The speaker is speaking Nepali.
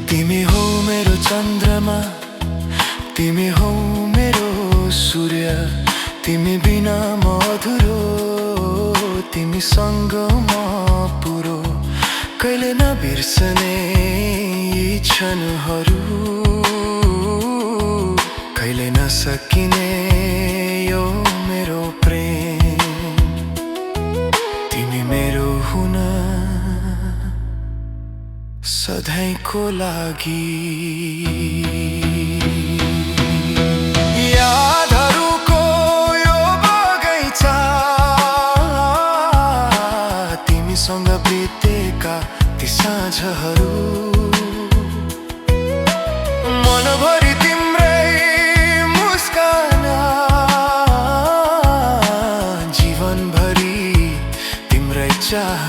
तिमी हौ मेरो चन्द्रमा, तिमी हौ मेरो सूर्य, तिमी बिना म अधुरो, तिमीसँग म पुरो। कहिले नबिर्सने यी क्षणहरू, कहिले नसकिने यो मेरो प्रेम। तिमी मेरो हुन सधैँको लागि। यादहरूको यो बगैँचा, तिमीसँग बितेका ती साँझहरू, मनभरि तिम्रै मुस्कान, जीवनभरि तिम्रै चाह।